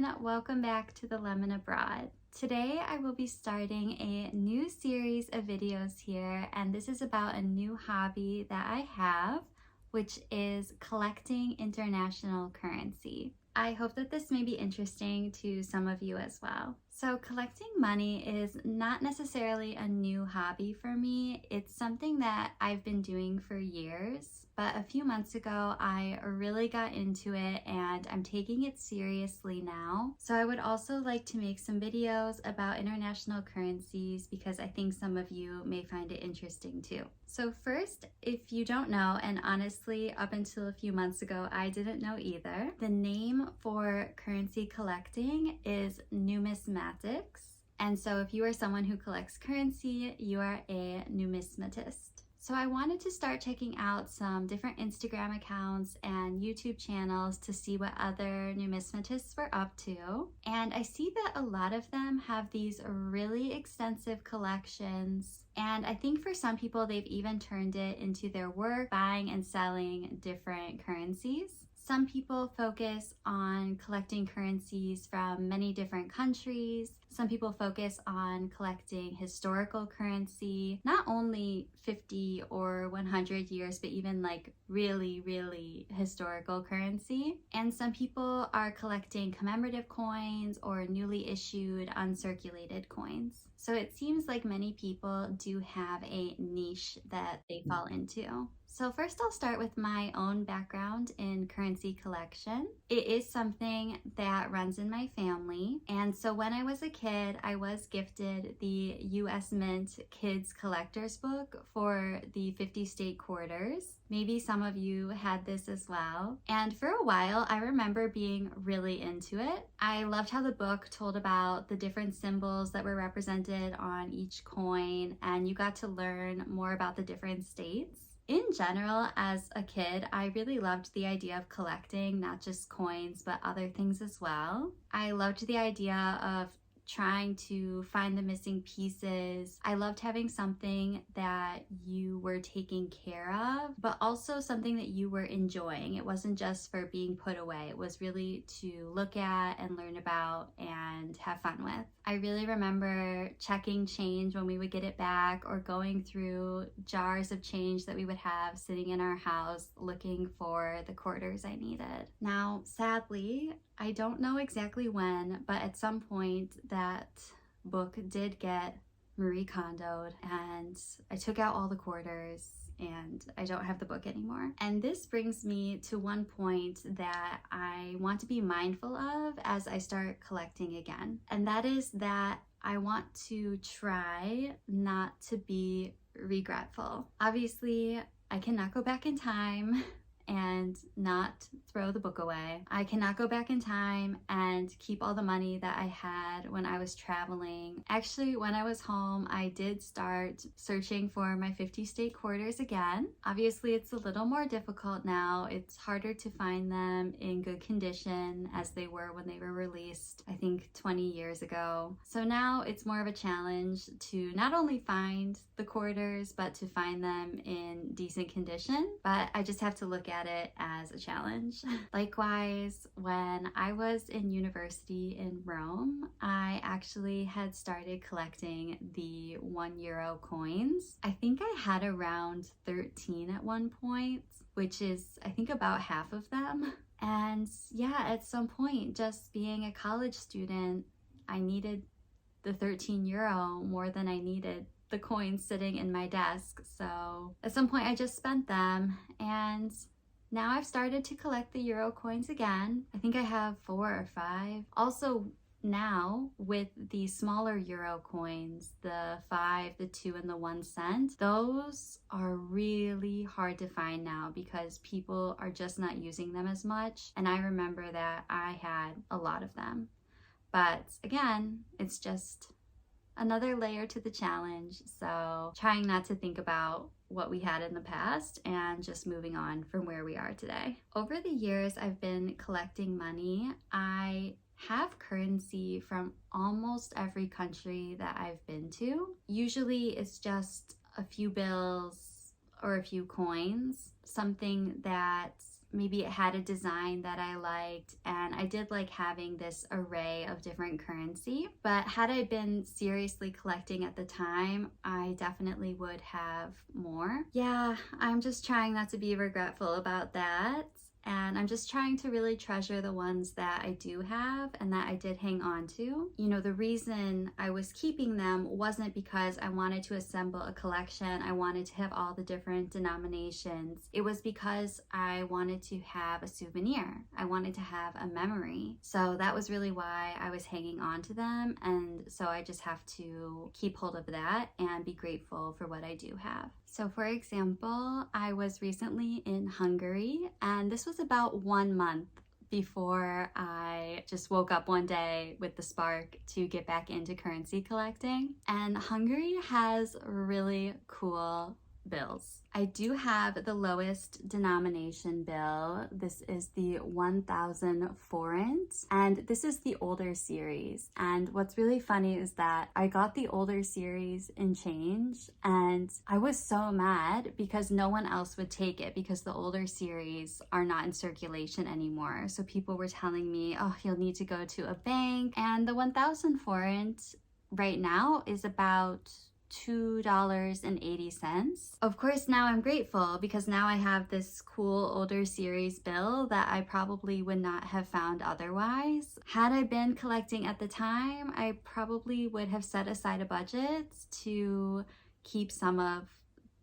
everyone, welcome back to the Lemon Abroad. Today I will be starting a new series of videos here, and this is about a new hobby that I have, which is collecting international currency. I hope that this may be interesting to some of you as well. So collecting money is not necessarily a new hobby for me. It's something that I've been doing for years, but a few months ago I really got into it and I'm taking it seriously now. So I would also like to make some videos about international currencies because I think some of you may find it interesting too. So first, if you don't know, and honestly up until a few months ago I didn't know either, the name for currency collecting is numismatics. And so if you are someone who collects currency, you are a numismatist. So I wanted to start checking out some different Instagram accounts and YouTube channels to see what other numismatists were up to. And I see that a lot of them have these really extensive collections. And I think for some people, they've even turned it into their work, buying and selling different currencies. Some people focus on collecting currencies from many different countries. Some people focus on collecting historical currency, not only 50 or 100 years, but even like really historical currency. And some people are collecting commemorative coins or newly issued uncirculated coins. So it seems like many people do have a niche that they fall into. So first I'll start with my own background in currency collection. It is something that runs in my family. And so when I was a kid, I was gifted the US Mint Kids Collector's Book for the 50 state quarters. Maybe some of you had this as well. And for a while, I remember being really into it. I loved how the book told about the different symbols that were represented on each coin, and you got to learn more about the different states. In general, as a kid, I really loved the idea of collecting not just coins, but other things as well. I loved the idea of trying to find the missing pieces. I loved having something that you were taking care of, but also something that you were enjoying. It wasn't just for being put away. It was really to look at and learn about and have fun with. I really remember checking change when we would get it back, or going through jars of change that we would have sitting in our house looking for the quarters I needed. Now, sadly, I don't know exactly when, but at some point that book did get Marie Kondo'd, and I took out all the quarters and I don't have the book anymore. And this brings me to one point that I want to be mindful of as I start collecting again. And that is that I want to try not to be regretful. Obviously, I cannot go back in time and not throw the book away. I cannot go back in time and keep all the money that I had when I was traveling. Actually, when I was home, I did start searching for my 50 state quarters again. Obviously, it's a little more difficult now. It's harder to find them in good condition as they were when they were released, I think 20 years ago. So now it's more of a challenge to not only find the quarters, but to find them in decent condition. But I just have to look at it as a challenge. Likewise, when I was in university in Rome, I actually had started collecting the €1 coins. I think I had around 13 at one point, which is I think about half of them. And yeah, at some point, just being a college student, I needed the €13 more than I needed the coins sitting in my desk. So at some point I just spent them, and now I've started to collect the euro coins again. I think I have 4 or 5. Also now with the smaller euro coins, the 5, the 2, and the 1 cent, those are really hard to find now because people are just not using them as much. And I remember that I had a lot of them. But again, it's just another layer to the challenge. So trying not to think about what we had in the past and just moving on from where we are today. Over the years I've been collecting money. I have currency from almost every country that I've been to. Usually it's just a few bills or a few coins, something that maybe it had a design that I liked, and I did like having this array of different currency. But had I been seriously collecting at the time, I definitely would have more. Yeah, I'm just trying not to be regretful about that. And I'm just trying to really treasure the ones that I do have and that I did hang on to. You know, the reason I was keeping them wasn't because I wanted to assemble a collection. I wanted to have all the different denominations. It was because I wanted to have a souvenir. I wanted to have a memory. So that was really why I was hanging on to them. And so I just have to keep hold of that and be grateful for what I do have. So for example, I was recently in Hungary, and this was about 1 month before I just woke up one day with the spark to get back into currency collecting. And Hungary has really cool bills. I do have the lowest denomination bill. This is the 1000 forint, and this is the older series. And what's really funny is that I got the older series in change, and I was so mad because no one else would take it because the older series are not in circulation anymore. So people were telling me, oh, you'll need to go to a bank. And the 1000 forint right now is about $2.80. Of course, now I'm grateful because now I have this cool older series bill that I probably would not have found otherwise. Had I been collecting at the time, I probably would have set aside a budget to keep some of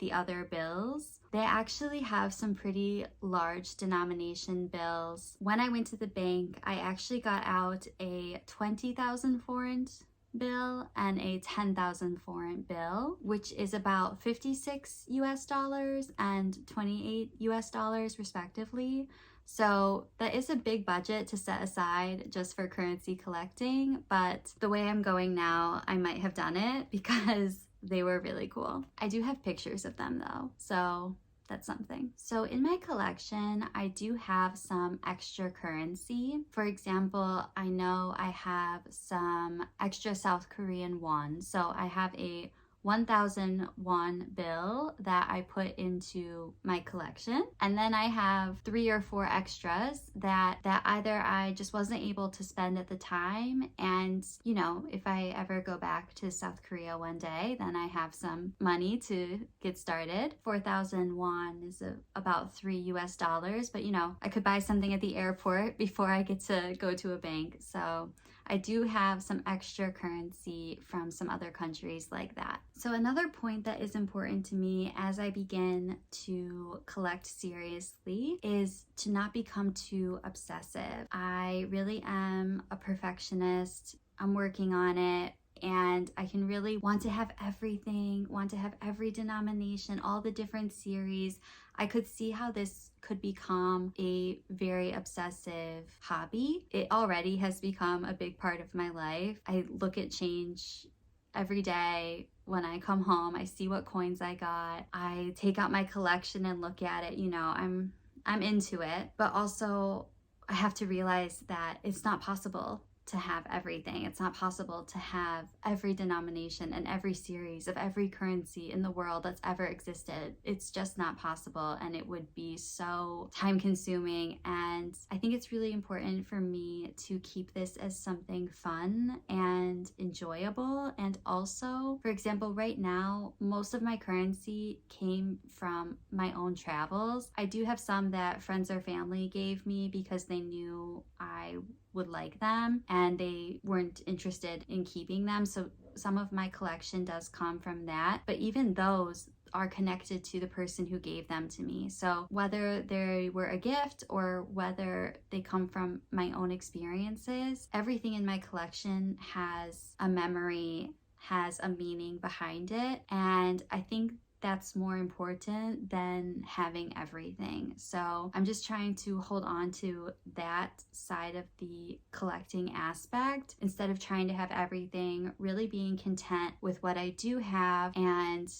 the other bills. They actually have some pretty large denomination bills. When I went to the bank, I actually got out a 20,000 forint bill and a 10,000 forint bill, which is about 56 US dollars and 28 US dollars respectively. So that is a big budget to set aside just for currency collecting, but the way I'm going now, I might have done it because they were really cool. I do have pictures of them though, so that's something. So in my collection, I do have some extra currency. For example, I know I have some extra South Korean won. So I have a 1000 won bill that I put into my collection, and then I have 3 or 4 extras that either I just wasn't able to spend at the time, and you know, if I ever go back to South Korea one day, then I have some money to get started. 4,000 won is about $3 US, but you know, I could buy something at the airport before I get to go to a bank. So I do have some extra currency from some other countries like that. So another point that is important to me as I begin to collect seriously is to not become too obsessive. I really am a perfectionist. I'm working on it. And I can really want to have everything, want to have every denomination, all the different series. I could see how this could become a very obsessive hobby. It already has become a big part of my life. I look at change every day. When I come home, I see what coins I got. I take out my collection and look at it. You know, I'm into it, but also I have to realize that it's not possible to have everything. It's not possible to have every denomination and every series of every currency in the world that's ever existed. It's just not possible, and it would be so time consuming. And I think it's really important for me to keep this as something fun and enjoyable. And also, for example, right now, most of my currency came from my own travels. I do have some that friends or family gave me because they knew I would like them and they weren't interested in keeping them. So some of my collection does come from that, but even those are connected to the person who gave them to me. So whether they were a gift or whether they come from my own experiences, everything in my collection has a memory, has a meaning behind it. And I think that's more important than having everything. So I'm just trying to hold on to that side of the collecting aspect instead of trying to have everything, really being content with what I do have and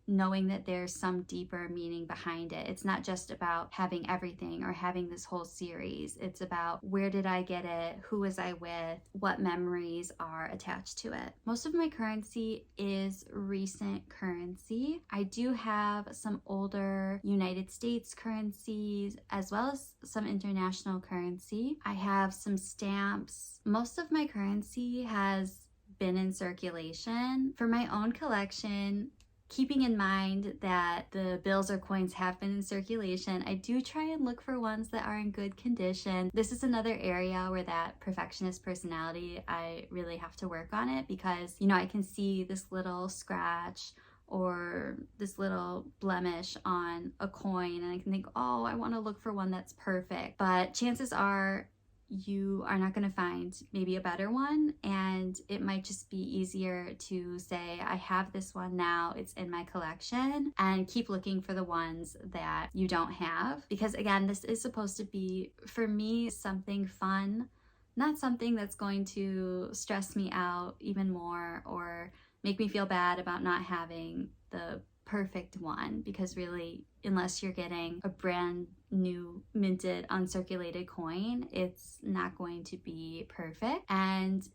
knowing that there's some deeper meaning behind it. It's not just about having everything or having this whole series. It's about where did I get it, who was I with, what memories are attached to it. Most of my currency is recent currency. I do have some older United States currencies as well as some international currency. I have some stamps. Most of my currency has been in circulation. For my own collection, keeping in mind that the bills or coins have been in circulation, I do try and look for ones that are in good condition. This is another area where that perfectionist personality, I really have to work on it because, you know, I can see this little scratch or this little blemish on a coin and I can think, oh, I want to look for one that's perfect. But chances are you are not going to find maybe a better one, and it might just be easier to say, I have this one now, it's in my collection, and keep looking for the ones that you don't have. Because again, this is supposed to be, for me, something fun, not something that's going to stress me out even more or make me feel bad about not having the perfect one, because really, unless you're getting a brand new minted uncirculated coin, it's not going to be perfect. And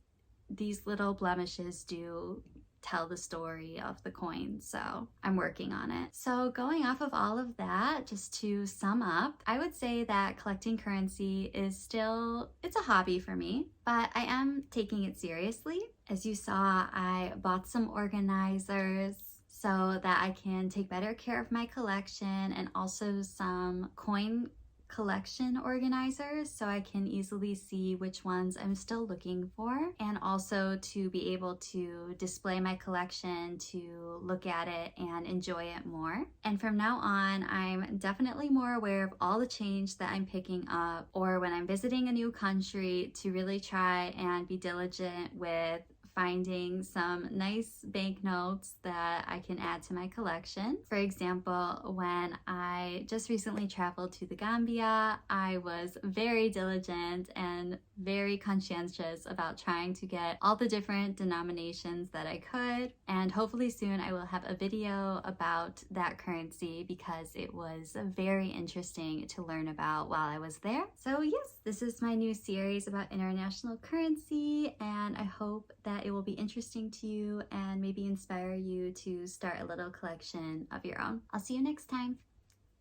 these little blemishes do tell the story of the coin, so I'm working on it. So going off of all of that, just to sum up, I would say that collecting currency is still, it's a hobby for me, but I am taking it seriously. As you saw, I bought some organizers so that I can take better care of my collection, and also some coin collection organizers so I can easily see which ones I'm still looking for, and also to be able to display my collection, to look at it and enjoy it more. And from now on, I'm definitely more aware of all the change that I'm picking up, or when I'm visiting a new country, to really try and be diligent with finding some nice banknotes that I can add to my collection. For example, when I just recently traveled to the Gambia, I was very diligent and very conscientious about trying to get all the different denominations that I could, and hopefully soon I will have a video about that currency because it was very interesting to learn about while I was there. So yes, this is my new series about international currency, and I hope that it will be interesting to you and maybe inspire you to start a little collection of your own. I'll see you next time.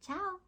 Ciao!